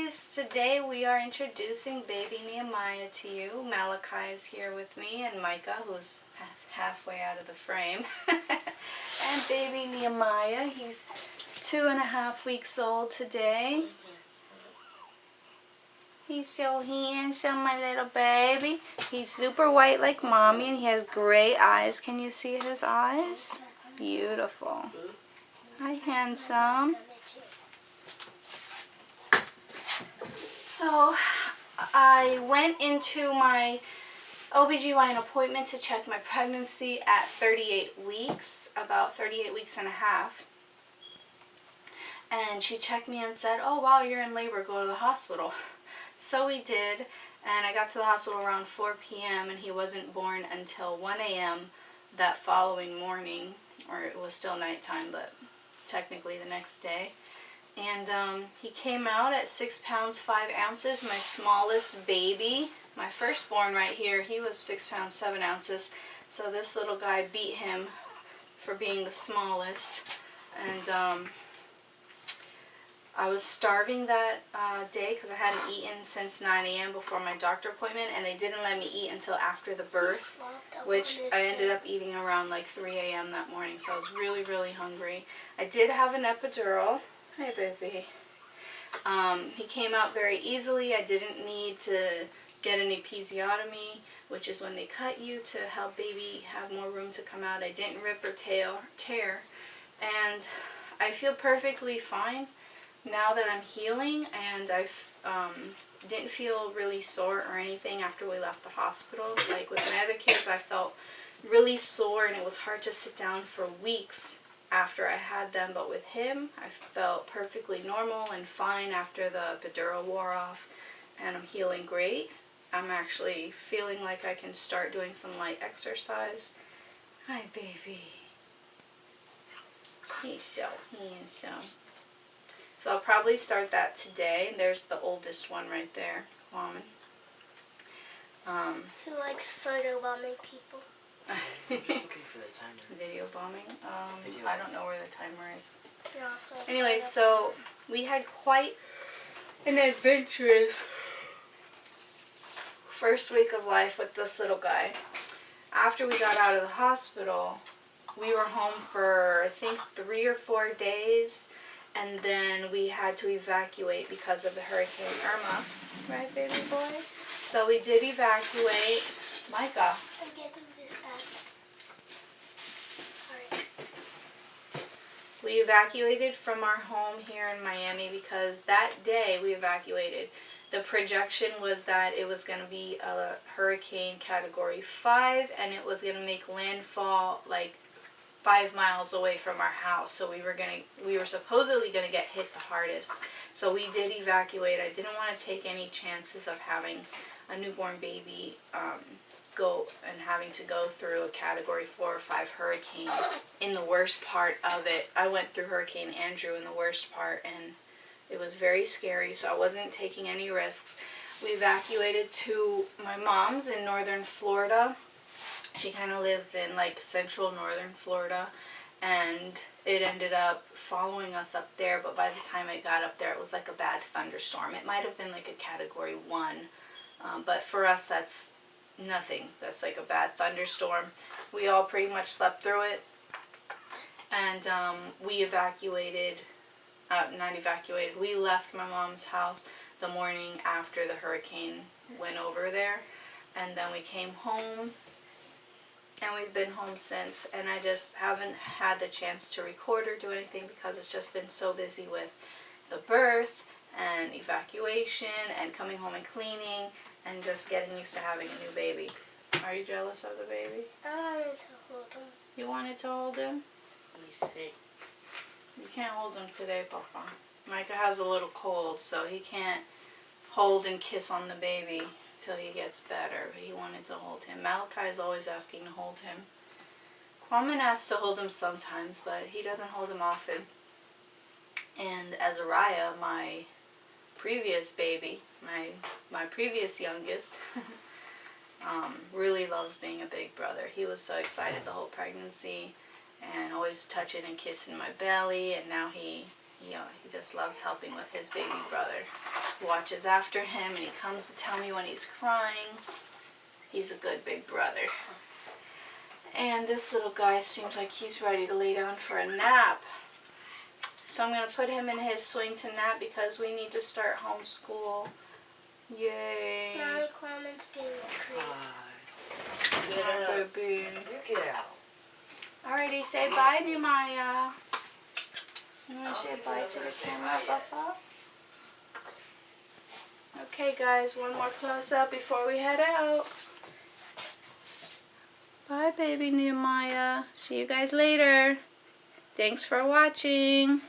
guys, today we are introducing baby Nehemiah to you. Malachi is here with me and Micah, who's halfway out of the frame. And baby Nehemiah, he's 2.5 weeks old today. He's so handsome, my little baby. He's super white like mommy and he has gray eyes. Can you see his eyes? Beautiful. Hi, handsome. So, I went into my OBGYN appointment to check my pregnancy at 38 weeks, about 38 weeks and a half. And she checked me and said, "Oh wow, you're in labor, go to the hospital." So we did, and I got to the hospital around 4 p.m. and he wasn't born until 1 a.m. that following morning, or it was still nighttime, but technically the next day. And he came out at 6 pounds 5 ounces, my smallest baby. My firstborn right here, he was 6 pounds 7 ounces. So this little guy beat him for being the smallest. And I was starving that day because I hadn't eaten since 9 a.m. before my doctor appointment, and they didn't let me eat until after the birth, which I ended up eating around like 3 a.m. that morning, so I was really, really hungry. I did have an epidural. Hi, baby. He came out very easily. I didn't need to get an episiotomy, which is when they cut you to help baby have more room to come out. I didn't rip or tear, and I feel perfectly fine now that I'm healing, and I didn't feel really sore or anything after we left the hospital. Like with my other kids, I felt really sore and it was hard to sit down for weeks after I had them, but with him I felt perfectly normal and fine after the epidural wore off, and I'm healing great. I'm actually feeling like I can start doing some light exercise. Hi, baby. He's so handsome. So I'll probably start that today. There's the oldest one right there, Kwame. Who likes photo bombing people? I'm just looking for the timer. Video bombing? I don't know where the timer is. You're also Anyway, so we had quite an adventurous first week of life with this little guy. After we got out of the hospital, we were home for I think 3 or 4 days, and then we had to evacuate because of the Hurricane Irma. Right, baby boy? So we did evacuate. Micah. I'm getting this back. Sorry. We evacuated from our home here in Miami because that day we evacuated, the projection was that it was going to be a hurricane category 5 and it was going to make landfall like 5 miles away from our house. So we were supposedly going to get hit the hardest. So we did evacuate. I didn't want to take any chances of having a newborn baby go and having to go through a category 4 or 5 hurricane in the worst part of it. I went through Hurricane Andrew in the worst part, and it was very scary, so I wasn't taking any risks. We evacuated to my mom's in northern Florida. She kind of lives in like central northern Florida, and it ended up following us up there, but by the time I got up there it was like a bad thunderstorm. It might have been like a category 1, but for us that's nothing. That's like a bad thunderstorm. We all pretty much slept through it, and we evacuated, we left my mom's house the morning after the hurricane went over there, and then we came home, and we've been home since, and I just haven't had the chance to record or do anything because it's just been so busy with the birth and evacuation and coming home and cleaning and just getting used to having a new baby. Are you jealous of the baby? I wanted to hold him. You wanted to hold him? Let me see. You can't hold him today, Papa. Micah has a little cold, so he can't hold and kiss on the baby till he gets better. But he wanted to hold him. Malachi is always asking to hold him. Kwame asks to hold him sometimes, but he doesn't hold him often. And Azariah, my previous baby, my previous youngest, really loves being a big brother. He was so excited the whole pregnancy and always touching and kissing my belly, and now he He just loves helping with his baby brother. He watches after him and he comes to tell me when he's crying. He's a good big brother. And this little guy seems like he's ready to lay down for a nap. So I'm going to put him in his swing to nap because we need to start homeschool. Yay. Mommy, comments being great. Get out. Baby. You get out. Alrighty, say bye, Nehemiah. You want to say bye to the camera, Papa? Okay, guys, one more close-up before we head out. Bye, baby Nehemiah. See you guys later. Thanks for watching.